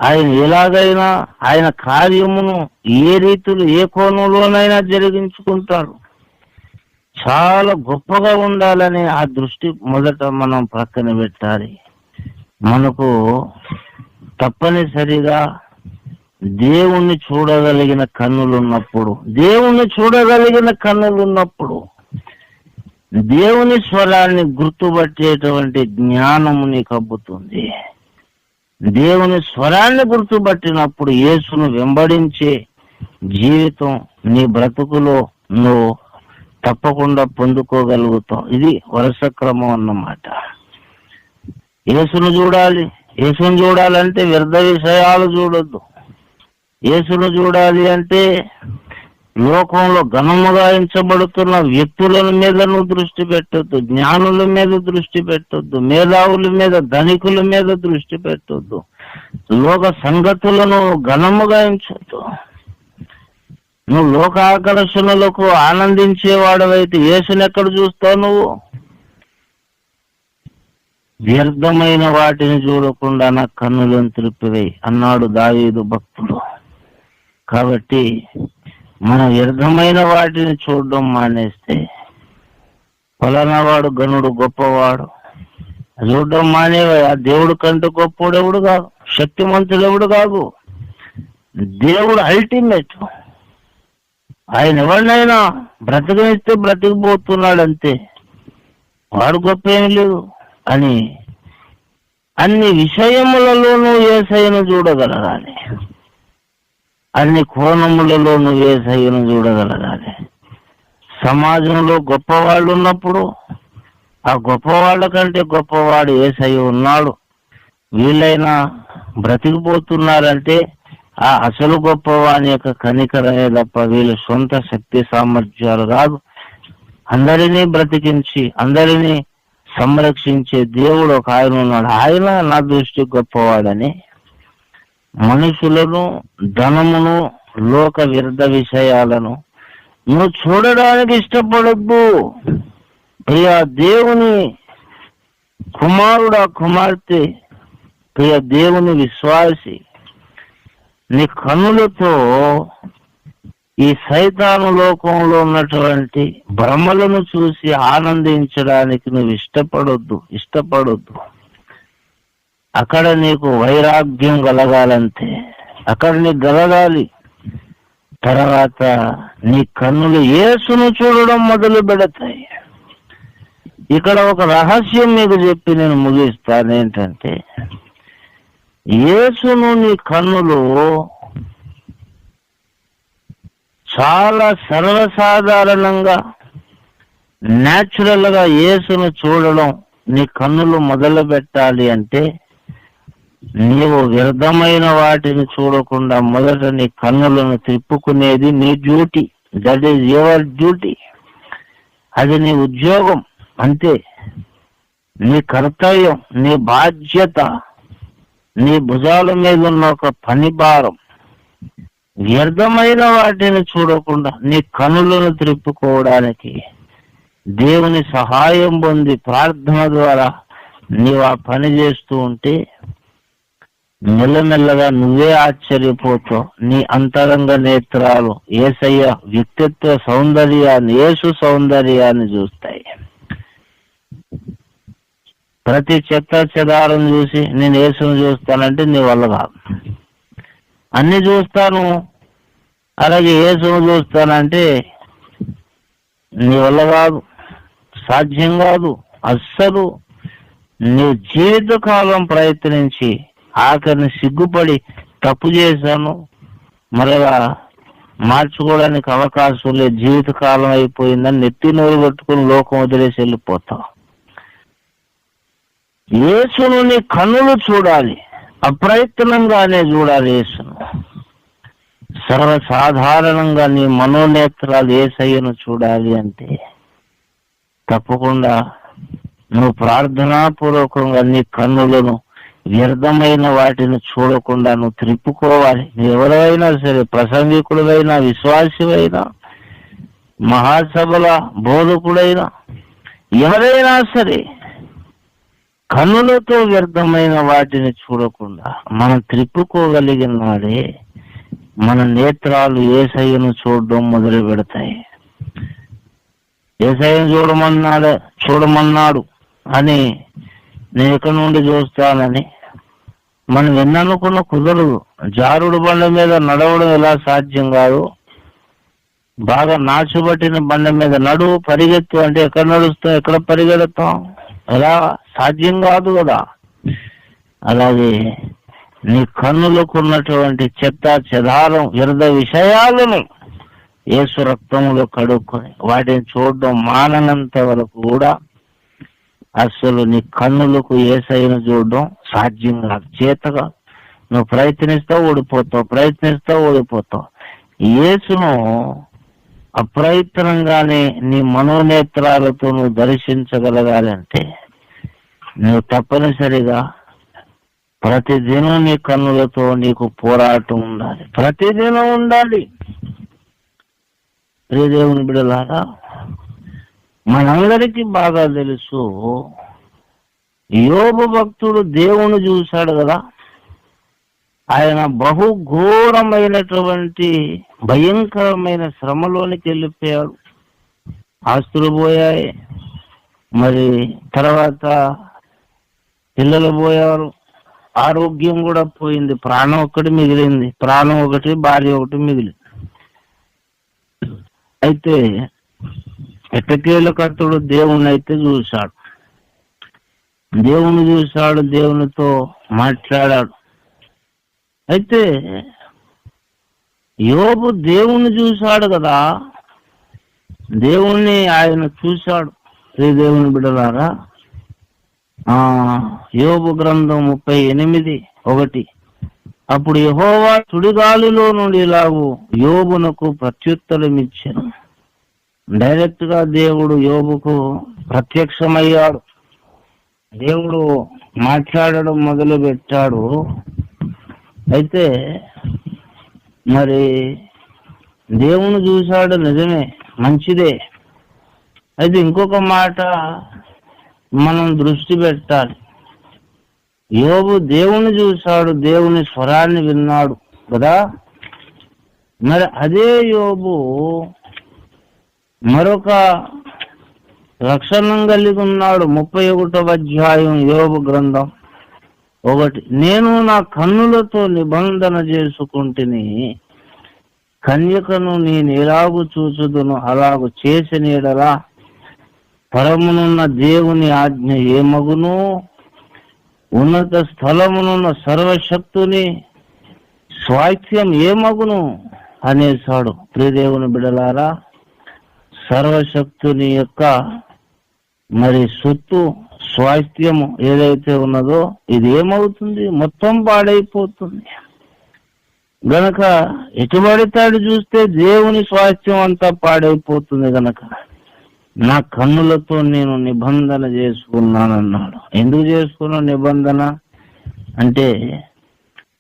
ఆయన ఎలాగైనా ఆయన కార్యమును ఏ రీతిలో ఏ కోణంలోనైనా జరిగించుకుంటాడు. చాలా గొప్పగా ఉండాలని ఆ దృష్టి మొదట మనం ప్రక్కన పెట్టాలి. మనకు తప్పనిసరిగా దేవుణ్ణి చూడగలిగిన కన్నులున్నప్పుడు దేవుని స్వరాన్ని గుర్తుపట్టేటువంటి జ్ఞానము నీకు అబ్బుతుంది. దేవుని స్వరాన్ని గుర్తుపట్టినప్పుడు యేసును వెంబడించే జీవితం నీ బ్రతుకులో నువ్వు తప్పకుండా పొందుకోగలుగుతావు. ఇది వరుస క్రమం అన్నమాట. యేసును చూడాలి. యేసును చూడాలంటే వ్యర్థ విషయాలు చూడొద్దు. యేసును చూడాలి అంటే లోకంలో ఘనముగా ఎంచబడుతున్న వ్యక్తుల మీద నువ్వు దృష్టి పెట్టొద్దు, జ్ఞానుల మీద దృష్టి పెట్టొద్దు, మేధావుల మీద, ధనికుల మీద దృష్టి పెట్టొద్దు, లోక సంగతులను ఘనముగా ఎంచొద్దు. నువ్వు లోకాకర్షణలకు ఆనందించేవాడవైతే యేసుని ఎక్కడ చూస్తావు? నువ్వు వ్యర్థమైన వాటిని చూడకుండా నా కన్నులను త్రిప్పివేయి అన్నాడు దావీదు భక్తుడు. కాబట్టి మన వ్యర్థమైన వాటిని చూడడం మానేస్తే, ఫలానా వాడు గనుడు గొప్పవాడు చూడడం మానేవా. దేవుడు కంటే గొప్పవాడు ఎవడు కాదు, శక్తిమంతుడు ఎవడు కాదు. దేవుడు అల్టిమేట్. ఆయన ఎవరినైనా బ్రతకనిస్తే బ్రతికిపోతున్నాడు అంతే, వాడు గొప్ప ఏమి లేదు అని అన్ని విషయములలోనూ యేసయ్యను చూడగలగాలి. అన్ని కోణములలో నువ్వు యేసయ్యను చూడగలగాలి. సమాజంలో గొప్పవాళ్ళు ఉన్నప్పుడు ఆ గొప్పవాళ్ళ కంటే గొప్పవాడు యేసయ్య ఉన్నాడు, వీళ్ళైనా బ్రతికిపోతున్నారంటే ఆ అసలు గొప్పవాని యొక్క కనికరమే తప్ప వీళ్ళ సొంత శక్తి సామర్థ్యాలు కాదు. అందరినీ బ్రతికించి అందరినీ సంరక్షించే దేవుడు ఒక ఆయన ఉన్నాడు. ఆయన నా దృష్టి గొప్పవాడని మనుషులను, ధనమును, లోక విరుద్ధ విషయాలను నువ్వు చూడడానికి ఇష్టపడద్దు. ప్రియ దేవుని కుమారుడా, కుమార్తె, ప్రియ దేవుని విశ్వాసి, నీ కన్నులతో ఈ సైతాను లోకంలో ఉన్నటువంటి భ్రమలను చూసి ఆనందించడానికి నువ్వు ఇష్టపడొద్దు. అక్కడ నీకు వైరాగ్యం కలగాలంతే, అక్కడ నీకు కలగాలి. తర్వాత నీ కన్నులు యేసును చూడడం మొదలు పెడతాయి. ఇక్కడ ఒక రహస్యం మీకు చెప్పి నేను ముగిస్తాను. ఏంటంటే, యేసును నీ కన్నులు చాలా సర్వసాధారణంగా న్యాచురల్ గా యేసును చూడడం నీ కన్నులు మొదలు పెట్టాలి అంటే, నీవు వ్యర్థమైన వాటిని చూడకుండా మొదట నీ కన్నులను తిప్పుకునేది నీ duty. That is your duty. అది నీ ఉద్యోగం అంతే, నీ కర్తవ్యం, నీ బాధ్యత, నీ భుజాల మీద ఉన్న ఒక పని భారం. వ్యర్థమైన వాటిని చూడకుండా నీ కన్నులను త్రిప్పుకోవడానికి దేవుని సహాయం పొంది ప్రార్థన ద్వారా నీవు ఆ పని చేస్తూ ఉంటే మెల్లమెల్లగా నువ్వే ఆశ్చర్యపోతావు. నీ అంతరంగ నేత్రాలు యేసయ్య వ్యక్తిత్వ సౌందర్యాన్ని, యేసు సౌందర్యాన్ని చూస్తాయి. ప్రతి చెత్త చెదారం చూసి నేను యేసును చూస్తానంటే నీ వల్ల కాదు. అన్ని చూస్తాను అలాగే యేసును చూస్తానంటే నీ వల్ల కాదు, సాధ్యం కాదు. అస్సలు నీ జీవితకాలం ప్రయత్నించి ఆఖరిని సిగ్గుపడి తప్పు చేశాను మరలా మార్చుకోవడానికి అవకాశం లేదు, జీవితకాలం అయిపోయిందని నెత్తి నోరు పెట్టుకుని లోకం వదిలేసి వెళ్ళిపోతావు. యేసును నీ కన్నులు చూడాలి, అప్రయత్నంగానే చూడాలి యేసును. సర్వసాధారణంగా నీ మనోనేత్రాలు యేసయ్యను చూడాలి అంటే తప్పకుండా నువ్వు ప్రార్థనాపూర్వకంగా నీ కన్నులను వ్యర్థమైన వాటిని చూడకుండా నువ్వు త్రిప్పుకోవాలి. నువ్వు ఎవరైనా సరే, ప్రసంగికుడైనా, విశ్వాసివైనా, మహాసభల బోధకుడైనా, ఎవరైనా సరే కన్నులతో వ్యర్థమైన వాటిని చూడకుండా మనం త్రిప్పుకోగలిగిన నాడే మన నేత్రాలు యేసయ్యను చూడడం మొదలు పెడతాయి. యేసయ్యను చూడమన్నాడు అని నేను ఎక్కడి నుండి చూస్తానని మనం ఎన్ననుకున్న కుదరదు. జారుడు బండ మీద నడవడం ఎలా సాధ్యం కాదు, బాగా నాచుబట్టిన బండ మీద నడువు, పరిగెత్తు అంటే ఎక్కడ నడుస్తాం, ఎక్కడ పరిగెడతాం, ఎలా సాధ్యం కాదు కదా. అలాగే నీ కన్నులకు ఉన్నటువంటి చెత్త చెదారం వ్యర్థ విషయాలను యేసు రక్తంలో కడుక్కొని వాటిని చూడడం మాననంత వరకు కూడా అసలు నీ కన్నులకు యేసయ్యను చూడడం సాధ్యం కాదు, చేతగా. నువ్వు ప్రయత్నిస్తావు ఓడిపోతావు. యేసును అప్రయత్నంగానే నీ మనోనేత్రాలతో నువ్వు దర్శించగలగాలంటే నువ్వు తప్పనిసరిగా ప్రతిదినం నీ కన్నులతో నీకు పోరాటం ఉండాలి, ప్రతిదినం ఉండాలి. దేవుని బిడ్డలారా, మనందరికీ బాగా తెలుసు, యోబు భక్తుడు దేవుని చూశాడు కదా. ఆయన బహు ఘోరమైనటువంటి భయంకరమైన శ్రమలోనికి వెళ్ళిపోయాడు. ఆస్తులు పోయాయి, మరి తర్వాత పిల్లలు పోయారు, ఆరోగ్యం కూడా పోయింది, ప్రాణం ఒకటి మిగిలింది, భార్య ఒకటి మిగిలింది. అయితే ఎట్టకేలకత్తుడు దేవుని అయితే చూశాడు, దేవునితో మాట్లాడాడు. అయితే యోబు దేవుణ్ణి చూశాడు కదా, దేవుణ్ణి ఆయన చూశాడు. దేవుని బిడ్డలారా, యోబు గ్రంథం 38:1, అప్పుడు యెహోవా సుడిగాలిలో నుండి ఇలాగు యోబునకు ప్రత్యుత్తరం ఇచ్చాను. డైరెక్ట్ గా దేవుడు యోబుకు ప్రత్యక్షమయ్యాడు, దేవుడు మాట్లాడడం మొదలు పెట్టాడు. అయితే మరి దేవుని చూశాడు, నిజమే, మంచిదే. అయితే ఇంకొక మాట మనం దృష్టి పెట్టాలి. యోబు దేవుని చూశాడు, దేవుని స్వరాన్ని విన్నాడు కదా. మరి అదే యోబు మరొక లక్షణం కలిగి ఉన్నాడు. 31వ అధ్యాయం యోబు గ్రంథం 1, నేను నా కన్నులతో నిబంధన చేసుకుంటుని, కన్యకను నేను ఎలాగు చూచుదును అలాగు చేసిన యెడల పరమునున్న దేవుని ఆజ్ఞ ఏమగును, ఉన్నత స్థలమునున్న సర్వశక్తుని స్వాస్థ్యం ఏమగును అనేసాడు. ప్రియదేవుని బిడలారా, సర్వశక్తుని యొక్క మరి సొత్తు స్వాస్థ్యము ఏదైతే ఉన్నదో ఇది ఏమవుతుంది, మొత్తం పాడైపోతుంది. గనక ఎటుబడితాడు చూస్తే దేవుని స్వాస్థ్యం అంతా పాడైపోతుంది. గనక నా కన్నులతో నేను నిబంధన చేసుకున్నానన్నాడు. ఎందుకు చేసుకున్నా నిబంధన అంటే,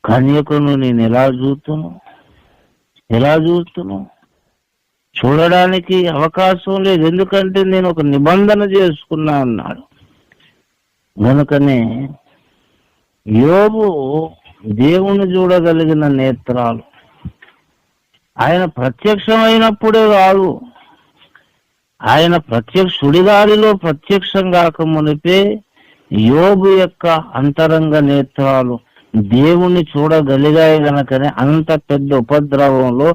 కన్యకను నేను ఎలా చూస్తును చూడడానికి అవకాశం లేదు, ఎందుకంటే నేను ఒక నిబంధన చేసుకున్నా అన్నాడు. కనుకనే యోబు దేవుని చూడగలిగిన నేత్రాలు ఆయన ప్రత్యక్షమైనప్పుడే కాదు, ఆయన సుడిగాలిలో ప్రత్యక్షం కాక మునిపే యోబు యొక్క అంతరంగ నేత్రాలు దేవుణ్ణి చూడగలిగాయి. గనకనే అంత పెద్ద ఉపద్రవంలో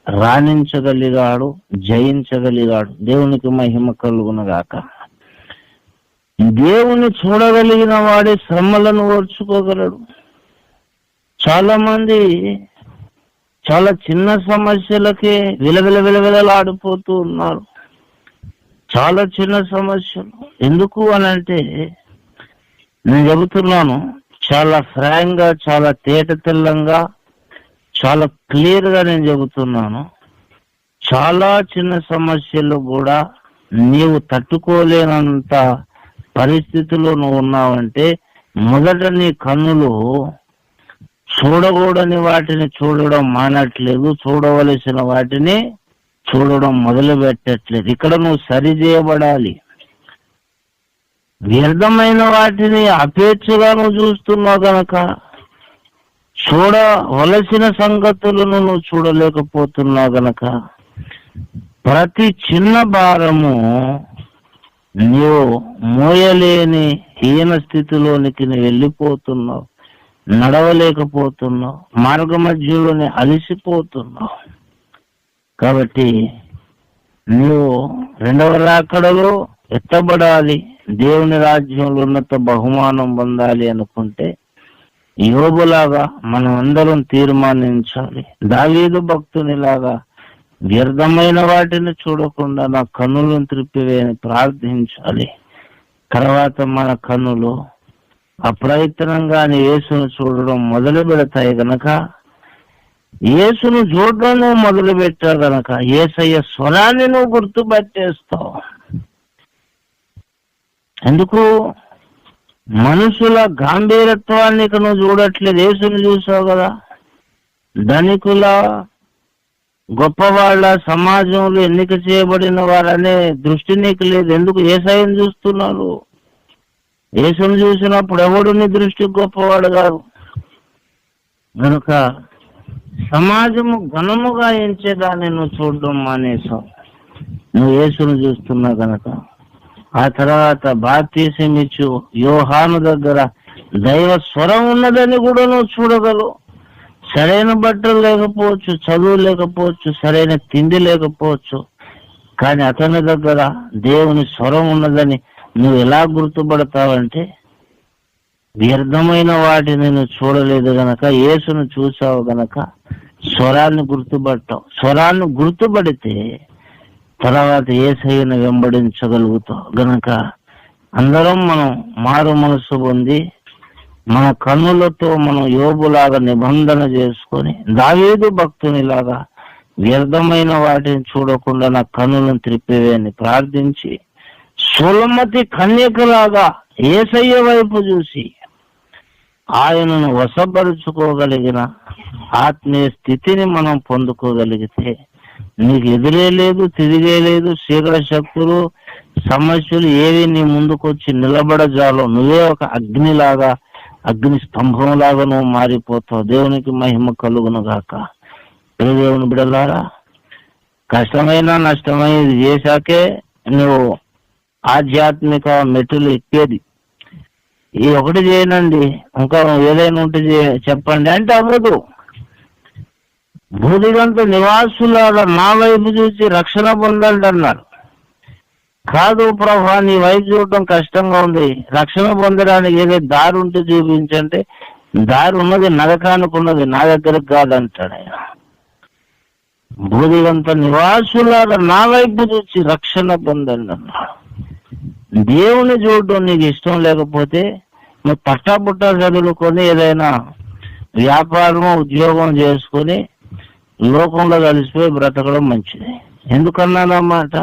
రాణించగలిగాడు, జయించగలిగాడు. దేవునికి మహిమ కలుగునగాక. దేవుని చూడగలిగిన వాడే శ్రమలను ఓర్చుకోగలడు. చాలా మంది చాలా చిన్న సమస్యలకే విలవిలలాడిపోతూ ఉన్నారు. చాలా చిన్న సమస్యలు ఎందుకు అని అంటే, నేను చెబుతున్నాను చాలా ఫ్రాంక్ గా, చాలా తేట తెల్లంగా, చాలా క్లియర్ గా నేను చెబుతున్నాను. చాలా చిన్న సమస్యలు కూడా నీవు తట్టుకోలేనంత పరిస్థితిలో నువ్వు ఉన్నావంటే, మొదట నీ కన్నులు చూడకూడని వాటిని చూడడం మానట్లేదు, చూడవలసిన వాటిని చూడడం మొదలు పెట్టట్లేదు. ఇక్కడ నువ్వు సరి చేయబడాలి. వ్యర్థమైన వాటిని అపేక్షగా నువ్వు చూస్తున్నావు గనక చూడవలసిన సంగతులను నువ్వు చూడలేకపోతున్నావు గనక ప్రతి చిన్న భారము నీవు మోయలేని హీన స్థితిలోనికి నువ్వు వెళ్ళిపోతున్నావు, నడవలేకపోతున్నావు, మార్గ మధ్యలోనే అలసిపోతున్నావు. కాబట్టి నువ్వు రెండవ రాకడలో ఎత్తబడాలి, దేవుని రాజ్యంలో ఉన్నత బహుమానం పొందాలి అనుకుంటే యోబులాగా మనం అందరం తీర్మానించాలి. దావీదు భక్తునిలాగా వ్యర్థమైన వాటిని చూడకుండా నా కన్నులను త్రిప్పివేయని ప్రార్థించాలి. తర్వాత మన కన్నులు అప్రయత్నంగానే యేసును చూడడం మొదలు పెడతాయి గనక, యేసును చూడడం నువ్వు మొదలు పెట్టావు గనక యేసయ్య స్వరాన్ని నువ్వు గుర్తుపట్టేస్తావు. ఎందుకు? మనుషుల గాంభీర్యత్వాన్ని నువ్వు చూడట్లేదు, యేసును చూసావు కదా. ధనికుల, గొప్పవాళ్ళ, సమాజంలో ఎన్నిక చేయబడిన వారనే దృష్టి నీకు లేదు. ఎందుకు? యేసయ్యను చూస్తున్నాడు. యేసును చూసినప్పుడు ఎవడు నీ దృష్టి గొప్పవాడు కాదు. కనుక సమాజము ఘనముగా ఎంచేదాన్ని నువ్వు చూడడం మానేసావు, నువ్వు యేసును చూస్తున్నావు కనుక. ఆ తర్వాత బాప్తీసం ఇచ్చు యోహాను దగ్గర దైవ స్వరం ఉన్నదని కూడా నువ్వు చూడగలవు. సరైన బట్టలు లేకపోవచ్చు, చదువు లేకపోవచ్చు, సరైన తిండి లేకపోవచ్చు, కానీ అతని దగ్గర దేవుని స్వరం ఉన్నదని నువ్వు ఎలా గుర్తుపడతావంటే, వ్యర్థమైన వాటిని నువ్వు చూడలేదు గనక, యేసును చూసావు గనక స్వరాన్ని గుర్తుపట్టావు. స్వరాన్ని గుర్తుపడితే తర్వాత యేసయ్యను వెంబడించగలుగుతావు గనక అందరం మనం మారు మనసు పొంది మన కన్నులతో మనం యోబులాగా నిబంధన చేసుకొని, దావీదు భక్తునిలాగా వ్యర్థమైన వాటిని చూడకుండా నా కన్నులను త్రిప్పివేయని ప్రార్థించి, సులమతి కన్యకలాగా యేసయ్య వైపు చూసి ఆయనను వశపరుచుకోగలిగిన ఆత్మీయ స్థితిని మనం పొందుకోగలిగితే నీకు ఎదురే లేదు, తిరిగే లేదు. శీఘ్ర శక్తులు, సమస్యలు ఏవి నీ ముందుకొచ్చి నిలబడజాలో. నువ్వే ఒక అగ్నిలాగా, అగ్ని స్తంభంలాగా నువ్వు మారిపోతావు. దేవునికి మహిమ కలుగును గాక. దేవుని బిడ్డలారా, కష్టమైన నష్టమైన ఇది చేశాకే నువ్వు ఆధ్యాత్మిక మెట్టులు ఎక్కేది. ఈ ఒకటి చేయనండి, ఇంకా ఏదైనా ఉంటే చెప్పండి అంటే అవ్వదు. భూదిగంత నివాసులాగా నా వైపు చూసి రక్షణ పొందండి అన్నాడు. కాదు ప్రభా, నీ వైపు చూడటం కష్టంగా ఉంది, రక్షణ పొందడానికి ఏదో దారి ఉంటే చూపించంటే, దారి ఉన్నది నరకానికి ఉన్నది, నా దగ్గరకు కాదంటాడు ఆయన. భూదిగంత నివాసులాగా నా వైపు చూసి రక్షణ పొందండి అన్నాడు. దేవుని చూడడం నీకు ఇష్టం లేకపోతే నువ్వు పట్టాపుట్టా చదువుకొని ఏదైనా వ్యాపారం, ఉద్యోగం చేసుకొని లోకంలో కలిసిపోయి బ్రతకడం మంచిది. ఎందుకన్నానన్నమాట,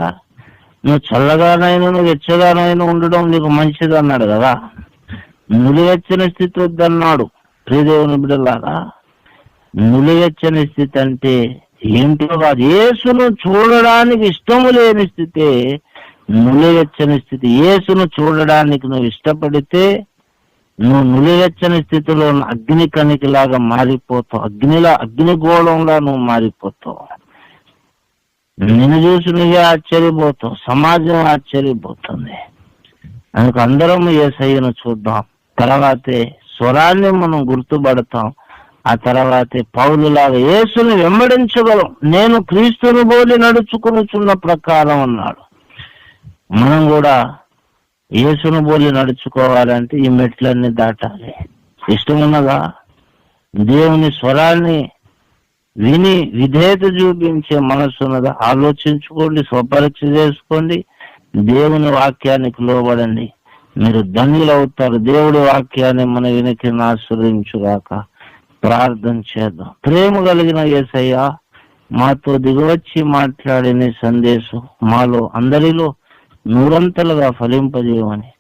నువ్వు చల్లగానైనా నువ్వు వెచ్చగానైనా ఉండడం నీకు మంచిది అన్నాడు కదా. నులివెచ్చని స్థితి వద్దన్నాడు. ప్రియదేవుని బిడ్డలారా, నులివెచ్చని స్థితి అంటే ఏంటో కాదు, యేసును చూడడానికి ఇష్టము లేని స్థితి నులివెచ్చని స్థితి. యేసును చూడడానికి నువ్వు ఇష్టపడితే నువ్వు నులివెచ్చని స్థితిలో అగ్ని కణికలాగా మారిపోతావు. అగ్నిగోళంలా నువ్వు మారిపోతావు. నిన్ను చూసి నువ్వే ఆశ్చర్యపోతావు, సమాజం ఆశ్చర్యపోతుంది. అందుకు అందరం యేసయ్యను చూద్దాం. తర్వాతే స్వరాన్ని మనం గుర్తుపడతాం. ఆ తర్వాతే పౌలులాగా యేసుని వెంబడించగలం. నేను క్రీస్తుని పోలి నడుచుకునిచున్న ప్రకారం అన్నాడు. మనం కూడా యేసును పోలి నడుచుకోవాలంటే ఈ మెట్లన్నీ దాటాలి. ఇష్టమున్నదా? దేవుని స్వరాన్ని విని విధేయత చూపించే మనసు ఉన్నదా? ఆలోచించుకోండి, స్వపరీక్ష చేసుకోండి, దేవుని వాక్యానికి లోబడండి, మీరు ధన్యులు అవుతారు. దేవుడి వాక్యాన్ని మన వినికి ఆశ్రయించుగాక. ప్రార్థన చేద్దాం. ప్రేమ కలిగిన యేసయ్య, మాతో దిగివచ్చి మాట్లాడిన సందేశం మాలో అందరిలో నూరంతలుగా ఫలింపజేయమని,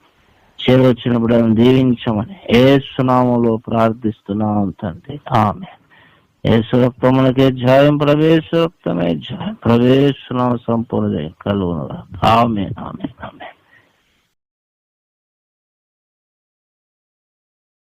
చేరొచ్చినప్పుడు దీవించమని యేసు నామములో ప్రార్థిస్తున్నాం తండ్రి. ఆమేన్. యేసు రక్తమునకే జయం, ప్రవేశ రక్తమే జయం, ప్రవేశ సంపూర్ణ జయం కలుగునుగా. ఆమేన్, ఆమేన్.